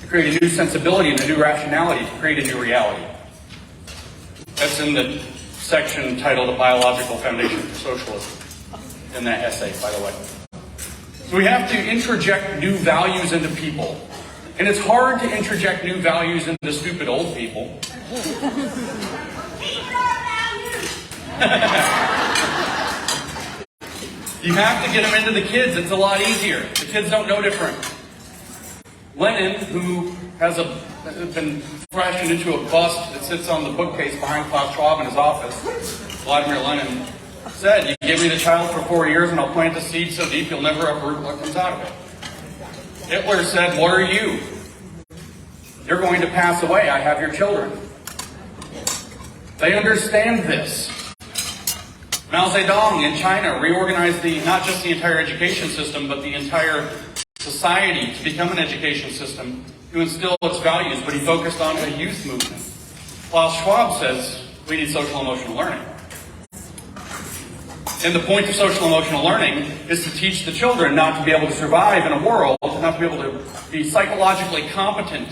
create a new sensibility and a new rationality to create a new reality. That's in the section titled "A Biological Foundation for Socialism" in that essay, by the way. So we have to interject new values into people. And it's hard to interject new values into stupid old people. You have to get them into the kids. It's a lot easier. The kids don't know different. Lenin, who has been fashioned into a bust that sits on the bookcase behind Klaus Schwab in his office, Vladimir Lenin, said, "You give me the child for 4 years and I'll plant the seed so deep you'll never uproot what comes out of it." Hitler said, "What are you? You're going to pass away. I have your children." They understand this. Mao Zedong in China reorganized not just the entire education system, but the entire society to become an education system to instill its values, but he focused on a youth movement. Klaus Schwab says we need social emotional learning. And the point of social emotional learning is to teach the children not to be able to survive in a world, not to be able to be psychologically competent.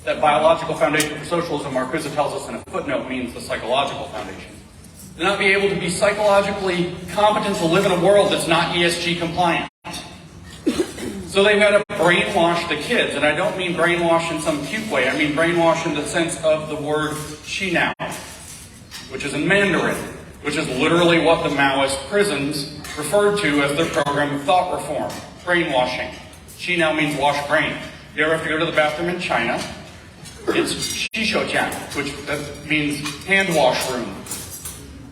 That biological foundation for socialism, Marcuse tells us in a footnote, means the psychological foundation. To not be able to be psychologically competent to live in a world that's not ESG compliant. So they've got to brainwash the kids. And I don't mean brainwash in some cute way. I mean brainwash in the sense of the word Xinao, which is in Mandarin, which is literally what the Maoist prisons referred to as their program of thought reform, brainwashing. Xinao means wash brain. You ever have to go to the bathroom in China? It's Shishoujian, which means hand wash room.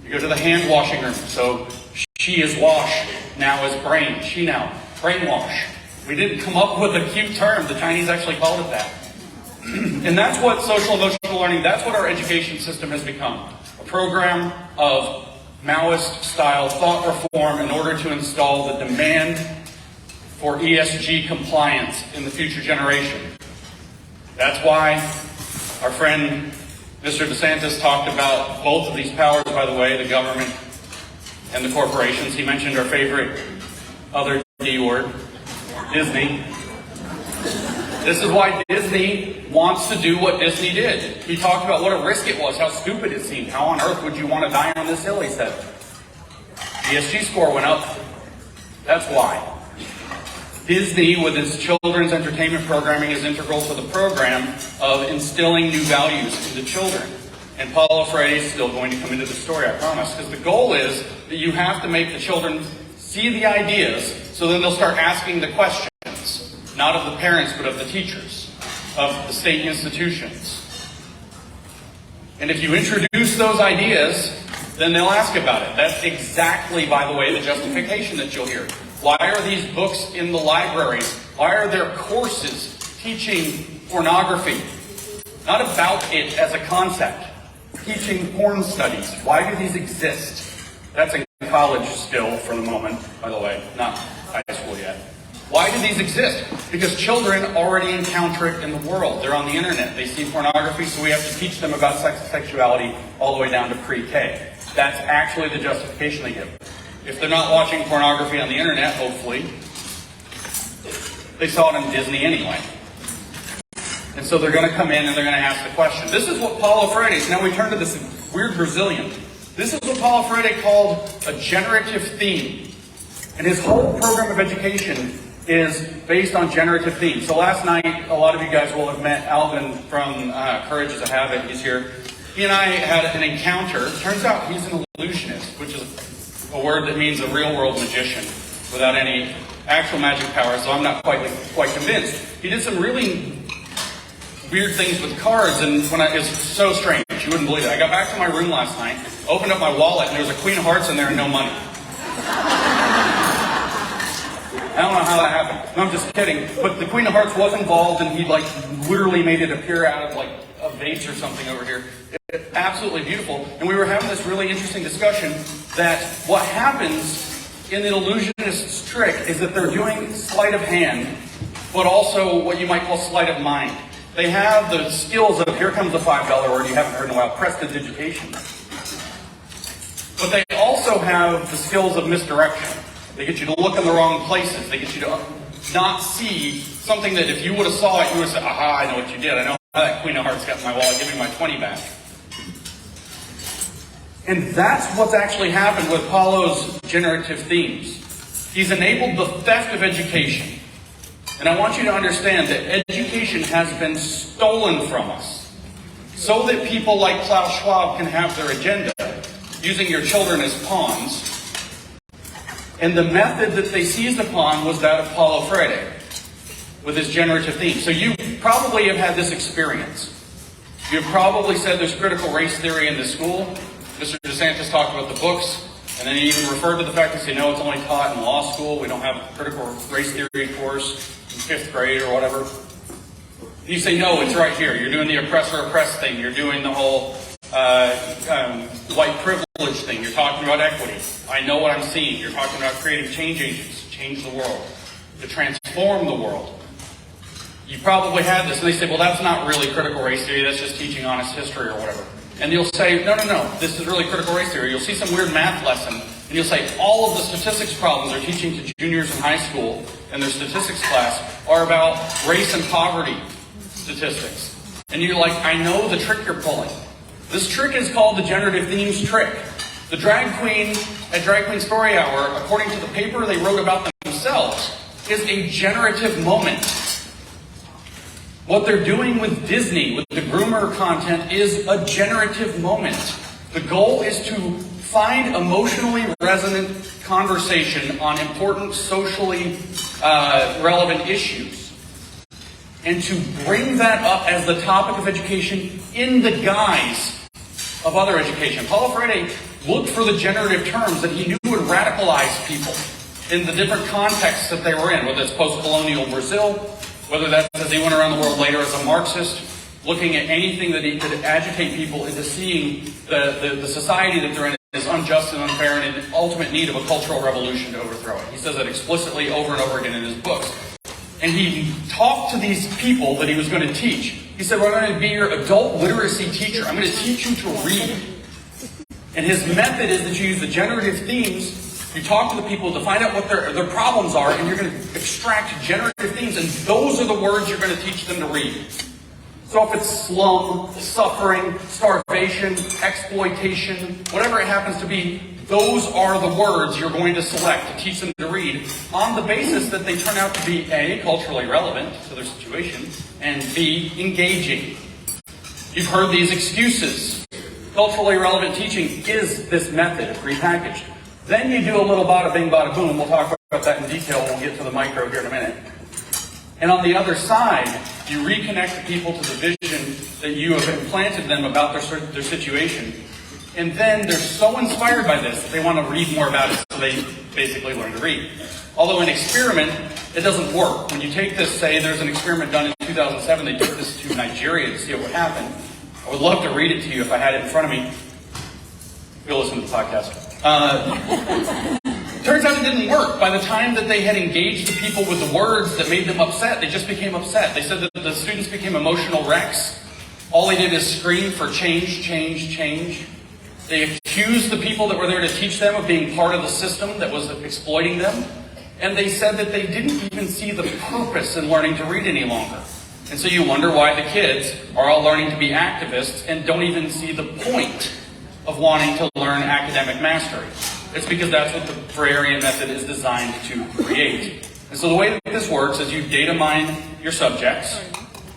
You go to the hand washing room. So she is wash, now is brain. Xinao, brainwash. We didn't come up with a cute term. The Chinese actually called it that. And that's what social emotional learning, that's what our education system has become. A program of Maoist-style thought reform in order to install the demand for ESG compliance in the future generation. That's why our friend Mr. DeSantis talked about both of these powers, by the way, the government and the corporations. He mentioned our favorite other D word, Disney. This is why Disney wants to do what Disney did. He talked about what a risk it was, how stupid it seemed. How on earth would you want to die on this hill, he said. ESG score went up. That's why. Disney, with its children's entertainment programming, is integral to the program of instilling new values into children. And Paulo Freire is still going to come into the story, I promise, because the goal is that you have to make the children see the ideas, so then they'll start asking the questions, not of the parents, but of the teachers, of the state institutions. And if you introduce those ideas, then they'll ask about it. That's exactly, by the way, the justification that you'll hear. Why are these books in the libraries? Why are there courses teaching pornography? Not about it as a concept. Teaching porn studies. Why do these exist? That's in college still for the moment, by the way, not high school yet. Why do these exist? Because children already encounter it in the world. They're on the internet. They see pornography, so we have to teach them about sex and sexuality all the way down to pre-K. That's actually the justification they give. If they're not watching pornography on the internet, hopefully, they saw it on Disney anyway. And so they're going to come in and they're going to ask the question. This is what Paulo Freire, now we turn to this weird Brazilian. This is what Paulo Freire called a generative theme. And his whole program of education is based on generative themes. So last night, a lot of you guys will have met Alvin from Courage is a Habit. He's here. He and I had an encounter. Turns out he's an illusionist, which is a word that means a real-world magician without any actual magic power, so I'm not quite convinced. He did some really weird things with cards, and it's so strange. You wouldn't believe it. I got back to my room last night, opened up my wallet, and there was a Queen of Hearts in there and no money. I don't know how that happened. No, I'm just kidding. But the Queen of Hearts was involved, and he literally made it appear out of a vase or something over here. Absolutely beautiful. And we were having this really interesting discussion that what happens in the illusionist's trick is that they're doing sleight of hand, but also what you might call sleight of mind. They have the skills of, here comes a $5 word you haven't heard in a while, prestidigitation. But they also have the skills of misdirection. They get you to look in the wrong places. They get you to not see something that if you would have saw it, you would have said, aha, I know what you did. I know how that Queen of Hearts got in my wallet. Give me my 20 back. And that's what's actually happened with Paulo's generative themes. He's enabled the theft of education. And I want you to understand that education has been stolen from us so that people like Klaus Schwab can have their agenda, using your children as pawns. And the method that they seized upon was that of Paulo Freire with his generative theme. So you probably have had this experience. You've probably said there's critical race theory in this school. Mr. DeSantis talked about the books, and then he even referred to the fact that, no, it's only taught in law school. We don't have a critical race theory course in 5th grade or whatever. And you say, no, it's right here. You're doing the oppressor-oppressed thing. You're doing the whole white privilege thing. You're talking about equity. I know what I'm seeing. You're talking about creating change agents to change the world, to transform the world. You probably had this, and they say, well, that's not really critical race theory. That's just teaching honest history or whatever. And you'll say, no, this is really critical race theory. You'll see some weird math lesson, and you'll say, all of the statistics problems they're teaching to juniors in high school in their statistics class are about race and poverty statistics. And you're like, I know the trick you're pulling. This trick is called the generative themes trick. The drag queen at Drag Queen Story Hour, according to the paper they wrote about themselves, is a generative moment. What they're doing with Disney, with the groomer content, is a generative moment. The goal is to find emotionally resonant conversation on important socially relevant issues and to bring that up as the topic of education in the guise of other education. Paulo Freire looked for the generative terms that he knew would radicalize people in the different contexts that they were in, whether it's post-colonial Brazil, whether that's as he went around the world later as a Marxist, looking at anything that he could agitate people into seeing the society that they're in as unjust and unfair and in ultimate need of a cultural revolution to overthrow it. He says that explicitly over and over again in his books. And he talked to these people that he was going to teach. He said, well, I'm going to be your adult literacy teacher. I'm going to teach you to read. And his method is that you use the generative themes. You talk to the people to find out what their problems are, and you're going to extract generative themes, and those are the words you're going to teach them to read. So if it's slum, suffering, starvation, exploitation, whatever it happens to be, those are the words you're going to select to teach them to read on the basis that they turn out to be A, culturally relevant to their situation, and B, engaging. You've heard these excuses. Culturally relevant teaching is this method repackaged. Then you do a little bada bing, bada boom. We'll talk about that in detail when we get to the micro here in a minute. And on the other side, you reconnect the people to the vision that you have implanted them about their situation. And then they're so inspired by this that they want to read more about it, so they basically learn to read. Although in experiment, it doesn't work. When you take this, say there's an experiment done in 2007, they took this to Nigeria to see what would happen. I would love to read it to you if I had it in front of me. You'll listen to the podcast. Turns out it didn't work. By the time that they had engaged the people with the words that made them upset, they just became upset. They said that the students became emotional wrecks. All they did is scream for change, change, change. They accused the people that were there to teach them of being part of the system that was exploiting them. And they said that they didn't even see the purpose in learning to read any longer. And so you wonder why the kids are all learning to be activists and don't even see the point of wanting to learn academic mastery. It's because that's what the Freirean method is designed to create. And so the way that this works is you data mine your subjects.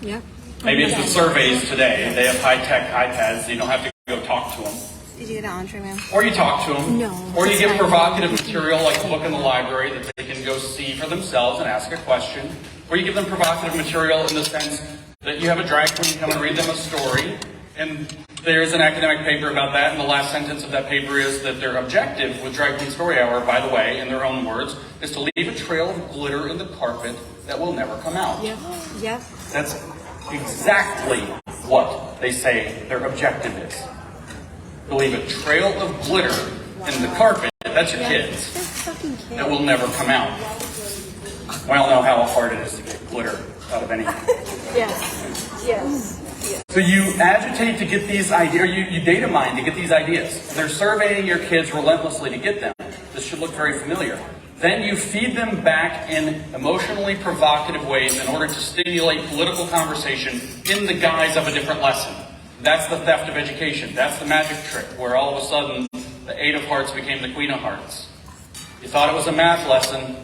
Yep. Maybe it's with surveys today. They have high-tech iPads, so you don't have to go talk to them. Did you get an entree, ma'am? Or you talk to them. No. Or you give provocative material like a book in the library that they can go see for themselves and ask a question. Or you give them provocative material in the sense that you have a drag queen come and read them a story. And there's an academic paper about that, and the last sentence of that paper is that their objective with Drag Queen Story Hour, by the way, in their own words, is to leave a trail of glitter in the carpet that will never come out. Yep. Yep. That's exactly what they say their objective is. To leave a trail of glitter in the carpet, that's your kids, that will never come out. We all know how hard it is to get glitter out of anything. Yes. Yes. So you agitate to get these ideas, or you data mine to get these ideas. They're surveying your kids relentlessly to get them. This should look very familiar. Then you feed them back in emotionally provocative ways in order to stimulate political conversation in the guise of a different lesson. That's the theft of education. That's the magic trick, where all of a sudden the 8 of hearts became the Queen of hearts. You thought it was a math lesson,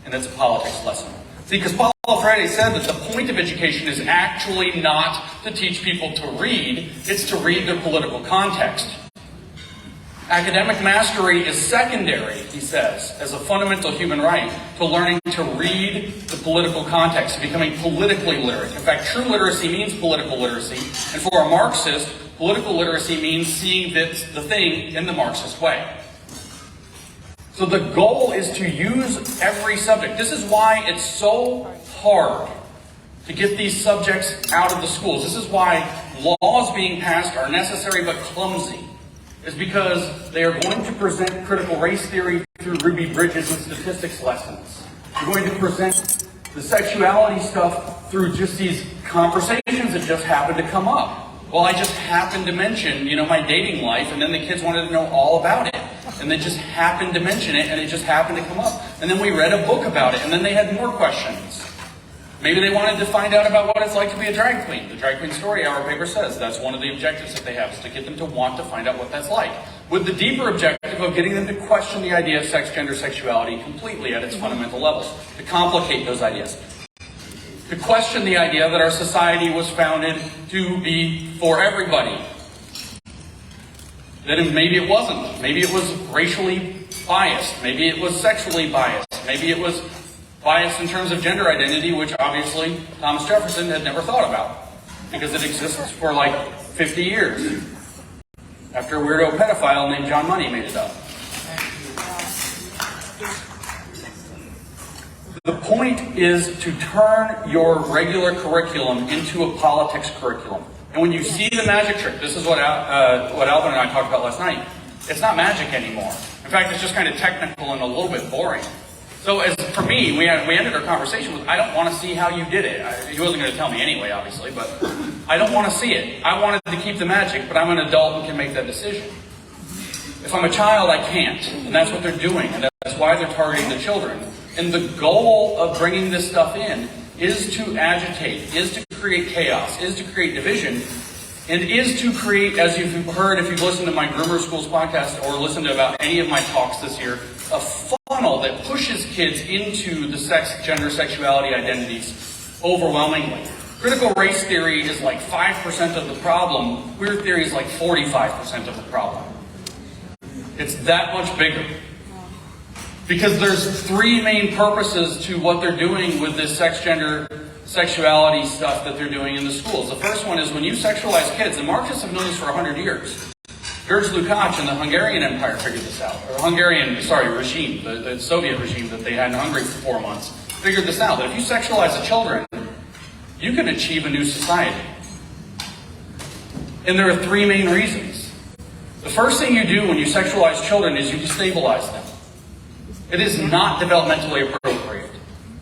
and it's a politics lesson. See, because Paul Friday said that the point of education is actually not to teach people to read, it's to read their political context. Academic mastery is secondary, he says, as a fundamental human right to learning to read the political context, to becoming politically literate. In fact, true literacy means political literacy, and for a Marxist, political literacy means seeing the thing in the Marxist way. So the goal is to use every subject. This is why it's so hard to get these subjects out of the schools. This is why laws being passed are necessary but clumsy. Is because they are going to present critical race theory through Ruby Bridges and statistics lessons. You're going to present the sexuality stuff through just these conversations that just happen to come up. Well, I just happened to mention, my dating life, and then the kids wanted to know all about it. And they just happened to mention it, and it just happened to come up. And then we read a book about it, and then they had more questions. Maybe they wanted to find out about what it's like to be a drag queen. The Drag Queen Story Hour paper says that's one of the objectives that they have, is to get them to want to find out what that's like. With the deeper objective of getting them to question the idea of sex, gender, sexuality completely at its fundamental levels. To complicate those ideas. To question the idea that our society was founded to be for everybody. That maybe it wasn't. Maybe it was racially biased. Maybe it was sexually biased. Maybe it was biased in terms of gender identity, which obviously Thomas Jefferson had never thought about, because it exists for like 50 years. After a weirdo pedophile named John Money made it up. The point is to turn your regular curriculum into a politics curriculum. And when you see the magic trick, this is what Alvin and I talked about last night, it's not magic anymore. In fact, it's just kind of technical and a little bit boring. So for me, we ended our conversation with, I don't want to see how you did it. He wasn't going to tell me anyway, obviously, but I don't want to see it. I wanted to keep the magic, but I'm an adult and can make that decision. If I'm a child, I can't. And that's what they're doing. And that's why they're targeting the children. And the goal of bringing this stuff in is to agitate, is to create chaos, is to create division, and is to create, as you've heard if you've listened to my Groomer Schools podcast or listened to about any of my talks this year, a funnel that pushes kids into the sex, gender, sexuality identities overwhelmingly. Critical race theory is like 5% of the problem. Queer theory is like 45% of the problem. It's that much bigger. Because there's 3 main purposes to what they're doing with this sex, gender, sexuality stuff that they're doing in the schools. The first one is when you sexualize kids, and Marxists have known this for 100 years. George Lukács and the Hungarian Empire figured this out. Or regime, the Soviet regime that they had in Hungary for 4 months, figured this out. That if you sexualize the children, you can achieve a new society. And there are 3 main reasons. The first thing you do when you sexualize children is you destabilize them. It is not developmentally appropriate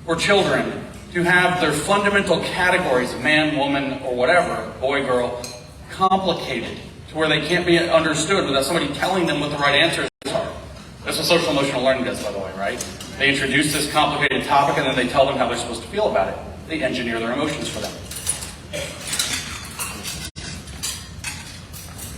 for children to have their fundamental categories of man, woman, or whatever, boy, girl, complicated to where they can't be understood without somebody telling them what the right answers are. That's what social emotional learning does, by the way, right? They introduce this complicated topic and then they tell them how they're supposed to feel about it. They engineer their emotions for them.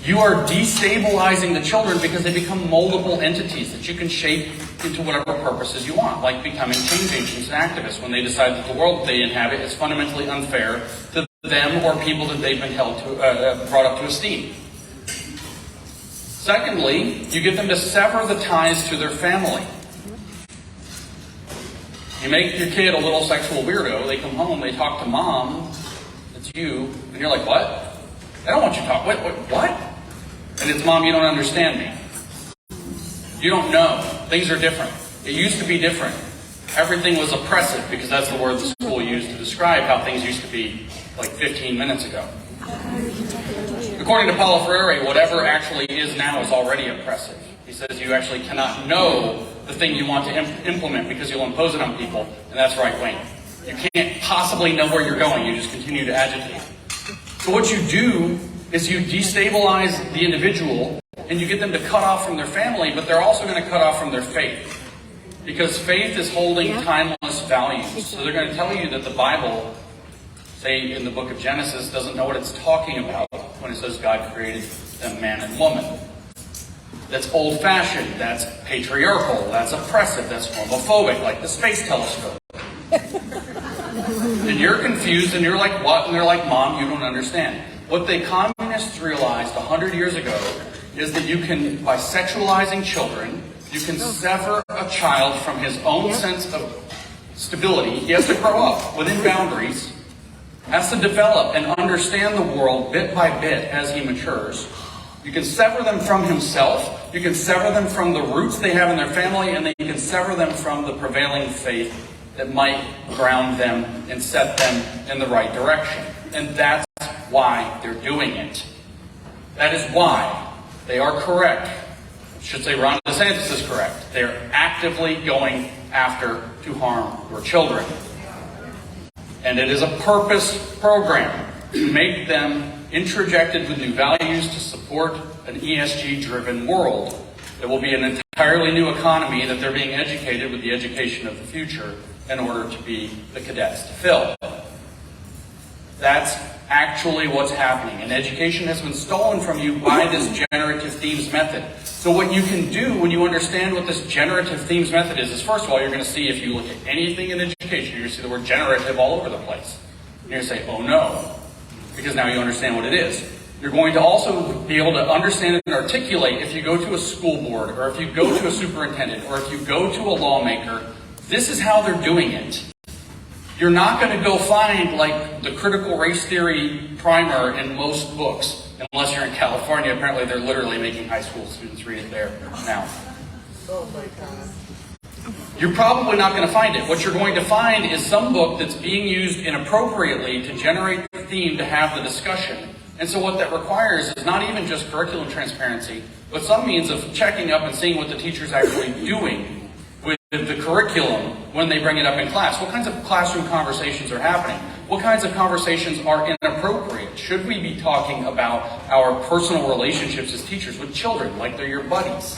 You are destabilizing the children because they become moldable entities that you can shape into whatever purposes you want, like becoming change agents and activists when they decide that the world that they inhabit is fundamentally unfair to them or people that they've been brought up to esteem. Secondly, you get them to sever the ties to their family. You make your kid a little sexual weirdo, they come home, they talk to mom, it's you, and you're like, what? I don't want you to talk, what? And it's, Mom, you don't understand me. You don't know. Things are different. It used to be different. Everything was oppressive because that's the word the school used to describe how things used to be like 15 minutes ago. According to Paulo Freire, whatever actually is now is already oppressive. He says you actually cannot know the thing you want to implement because you'll impose it on people, and that's right wing. You can't possibly know where you're going. You just continue to agitate. So what you do is you destabilize the individual and you get them to cut off from their family, but they're also going to cut off from their faith. Because faith is holding timeless values. So they're going to tell you that the Bible, say in the book of Genesis, doesn't know what it's talking about when it says God created them man and woman. That's old-fashioned, that's patriarchal, that's oppressive, that's homophobic, like the space telescope. And you're confused and you're like, what? And they're like, Mom, you don't understand. What the communists realized 100 years ago is that you can, by sexualizing children, you can sever a child from his own sense of stability. He has to grow up within boundaries, has to develop and understand the world bit by bit as he matures. You can sever them from himself, you can sever them from the roots they have in their family, and then you can sever them from the prevailing faith that might ground them and set them in the right direction. And that's why they're doing it. That is why they are correct. I should say Ron DeSantis is correct. They're actively going after to harm your children. And it is a purpose program to make them introjected with new values to support an ESG-driven world. It will be an entirely new economy that they're being educated with the education of the future in order to be the cadets to fill. That's actually what's happening. And education has been stolen from you by this generative themes method. So what you can do when you understand what this generative themes method is first of all, you're going to see, if you look at anything in education, you're going to see the word generative all over the place. And you're going to say, oh no, because now you understand what it is. You're going to also be able to understand and articulate if you go to a school board, or if you go to a superintendent, or if you go to a lawmaker, this is how they're doing it. You're not going to go find, like, the critical race theory primer in most books, unless you're in California. Apparently they're literally making high school students read it there now. Oh my God. You're probably not going to find it. What you're going to find is some book that's being used inappropriately to generate the theme to have the discussion. And so what that requires is not even just curriculum transparency, but some means of checking up and seeing what the teacher's actually doing with the curriculum when they bring it up in class. What kinds of classroom conversations are happening? What kinds of conversations are inappropriate? Should we be talking about our personal relationships as teachers with children like they're your buddies?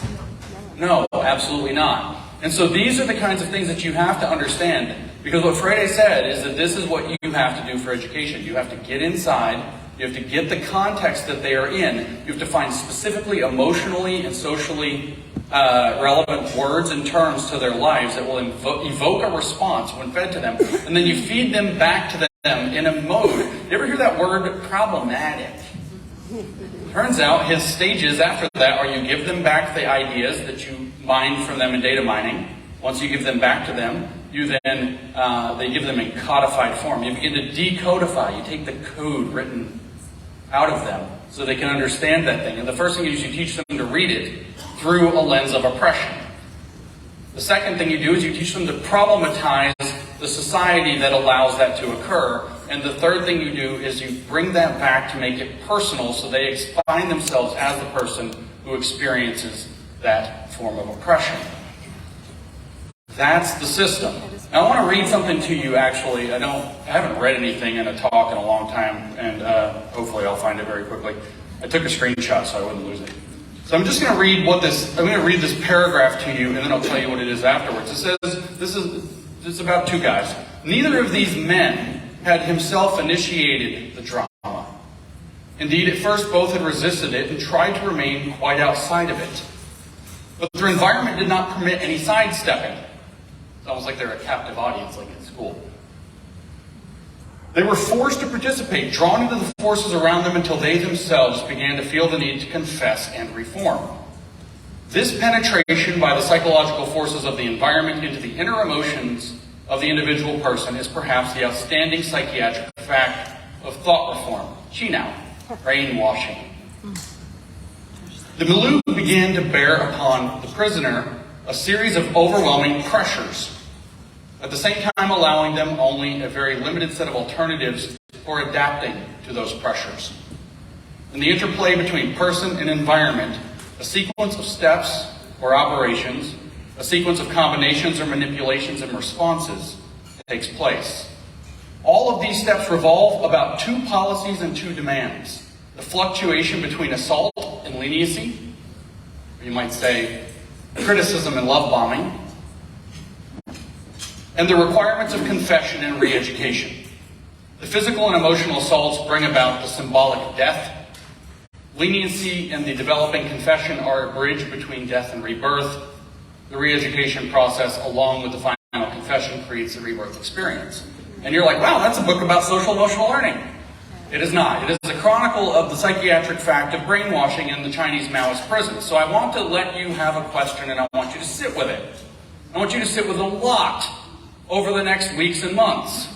No, absolutely not. And so these are the kinds of things that you have to understand, because what Freire said is that this is what you have to do for education. You have to get inside, you have to get the context that they are in, you have to find specifically emotionally and socially relevant words and terms to their lives that will evoke a response when fed to them, and then you feed them back to them in a mode. You ever hear that word, problematic? Turns out his stages after that are you give them back the ideas that you mined from them in data mining. Once you give them back to them, you then, they give them in codified form. You begin to decodify. You take the code written out of them so they can understand that thing. And the first thing is you teach them to read it through a lens of oppression. The second thing you do is you teach them to problematize the society that allows that to occur. And the third thing you do is you bring that back to make it personal so they find themselves as the person who experiences that form of oppression. That's the system. Now, I want to read something to you, actually. I haven't read anything in a talk in a long time, and hopefully I'll find it very quickly. I took a screenshot so I wouldn't lose it. So I'm just going to read I'm going to read this paragraph to you, and then I'll tell you what it is afterwards. It says, it's about two guys. Neither of these men had himself initiated the drama. Indeed, at first both had resisted it and tried to remain quite outside of it. But their environment did not permit any sidestepping. It's almost like they're a captive audience, like in school. They were forced to participate, drawn into the forces around them until they themselves began to feel the need to confess and reform. This penetration by the psychological forces of the environment into the inner emotions of the individual person is perhaps the outstanding psychiatric fact of thought reform. Now, brainwashing. The milieu began to bear upon the prisoner a series of overwhelming pressures, at the same time allowing them only a very limited set of alternatives for adapting to those pressures. In the interplay between person and environment, a sequence of steps or operations, a sequence of combinations or manipulations and responses takes place. All of these steps revolve about two policies and two demands: the fluctuation between assault and leniency, you might say criticism and love bombing, and the requirements of confession and re-education. The physical and emotional assaults bring about the symbolic death. Leniency and the developing confession are a bridge between death and rebirth. The re-education process, along with the final confession, creates a rebirth experience. And you're like, wow, that's a book about social emotional learning. It is not. It is a chronicle of the psychiatric fact of brainwashing in the Chinese Maoist prisons. So I want to let you have a question, and I want you to sit with it. I want you to sit with a lot over the next weeks and months.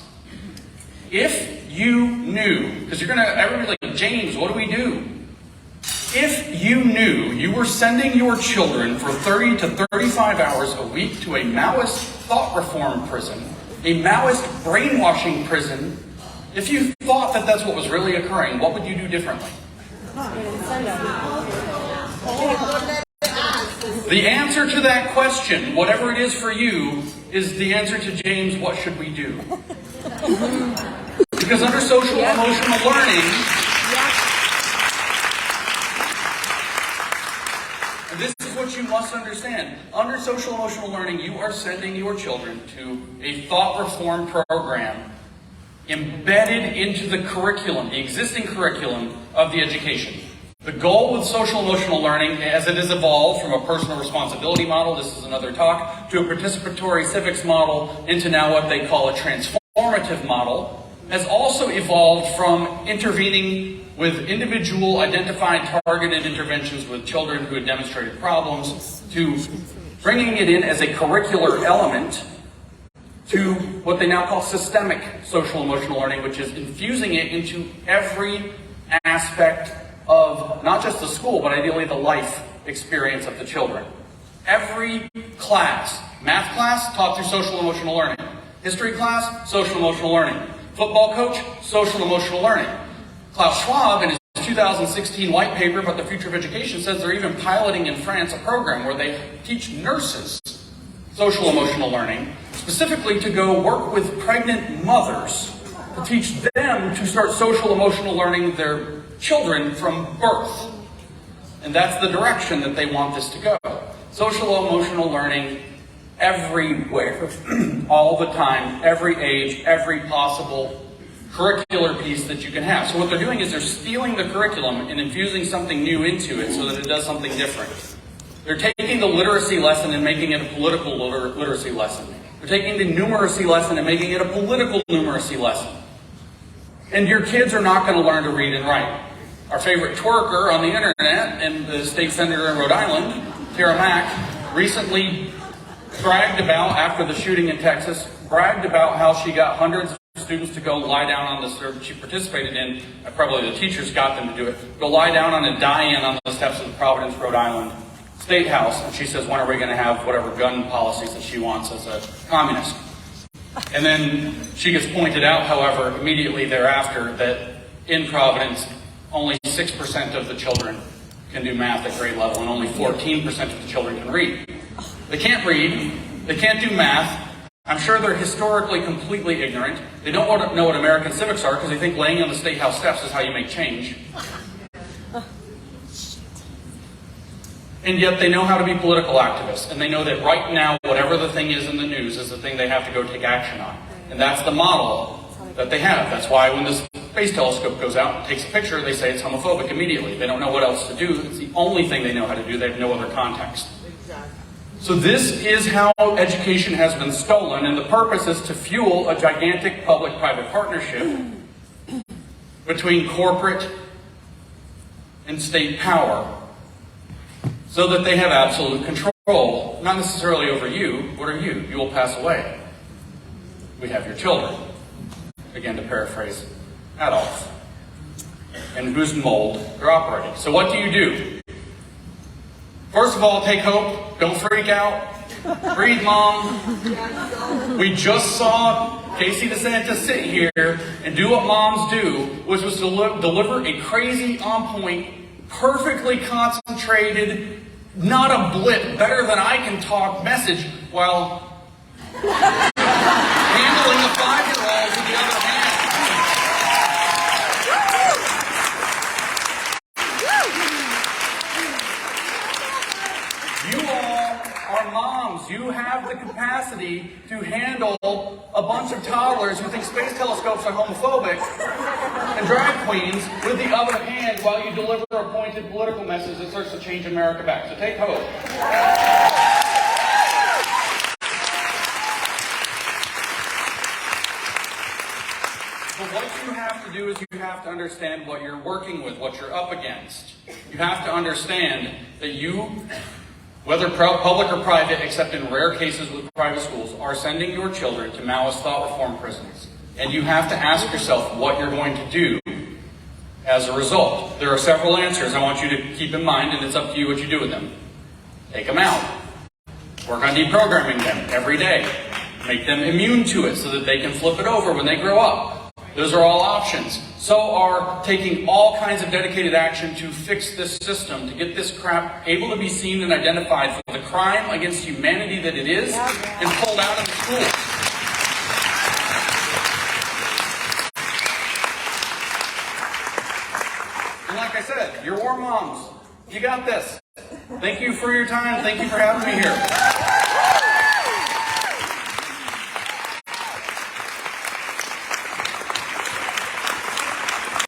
If you knew, because everybody's like, James, what do we do? If you knew you were sending your children for 30 to 35 hours a week to a Maoist thought reform prison, a Maoist brainwashing prison, if you thought that that's what was really occurring, what would you do differently? The answer to that question, whatever it is for you, is the answer to James, what should we do? Because under social emotional learning, and this is what you must understand. Under social emotional learning, you are sending your children to a thought reform program embedded into the curriculum, the existing curriculum of the education. The goal with social emotional learning, as it has evolved from a personal responsibility model, this is another talk, to a participatory civics model, into now what they call a transformative model, has also evolved from intervening with individual identified targeted interventions with children who had demonstrated problems, to bringing it in as a curricular element, to what they now call systemic social emotional learning, which is infusing it into every aspect of not just the school, but ideally the life experience of the children. Every class, math class, taught through social emotional learning. History class, social emotional learning. Football coach, social emotional learning. Klaus Schwab, in his 2016 white paper about the future of education, says they're even piloting in France a program where they teach nurses social emotional learning, specifically to go work with pregnant mothers, to teach them to start social emotional learning their children from birth. And that's the direction that they want this to go. Social emotional learning everywhere, all the time, every age, every possible curricular piece that you can have. So what they're doing is they're stealing the curriculum and infusing something new into it so that it does something different. They're taking the literacy lesson and making it a political literacy lesson. They're taking the numeracy lesson and making it a political numeracy lesson. And your kids are not going to learn to read and write. Our favorite twerker on the internet, and the state senator in Rhode Island, Tara Mack, recently bragged about, after the shooting in Texas, bragged about how she got hundreds of students to go lie down on the service she participated in. Probably the teachers got them to do it. Go lie down on a die-in on the steps of the Providence, Rhode Island State House. And she says, when are we going to have whatever gun policies that she wants as a communist? And then she gets pointed out, however, immediately thereafter, that in Providence, only 6% of the children can do math at grade level, and only 14% of the children can read. They can't read, they can't do math. I'm sure they're historically completely ignorant. They don't know what American civics are because they think laying on the State House steps is how you make change. And yet they know how to be political activists, and they know that right now, whatever the thing is in the news is the thing they have to go take action on. And that's the model that they have. That's why when this space telescope goes out and takes a picture, they say it's homophobic immediately. They don't know what else to do. It's the only thing they know how to do. They have no other context. Exactly. So this is how education has been stolen, and the purpose is to fuel a gigantic public-private partnership between corporate and state power so that they have absolute control, not necessarily over you. What are you? You will pass away. We have your children. Again, to paraphrase Adolf. And whose mold they're operating. So what do? First of all, take hope. Don't freak out. Breathe, Mom. We just saw Casey DeSantis sit here and do what moms do, which was to deliver a crazy, on-point, perfectly concentrated, not a blip, better than I can talk message while handling the 5-year-olds with the other hand. capacity to handle a bunch of toddlers who think space telescopes are homophobic and drag queens with the other hand while you deliver a pointed political message that starts to change America back. So take hope. But what you have to do is you have to understand what you're working with, what you're up against. You have to understand that you, whether public or private, except in rare cases with private schools, are sending your children to Maoist thought reform prisons. And you have to ask yourself what you're going to do as a result. There are several answers I want you to keep in mind, and it's up to you what you do with them. Take them out. Work on deprogramming them every day. Make them immune to it so that they can flip it over when they grow up. Those are all options. So are taking all kinds of dedicated action to fix this system, to get this crap able to be seen and identified for the crime against humanity that it is, and pulled out of the schools. And like I said, you're war moms. You got this. Thank you for your time. Thank you for having me here.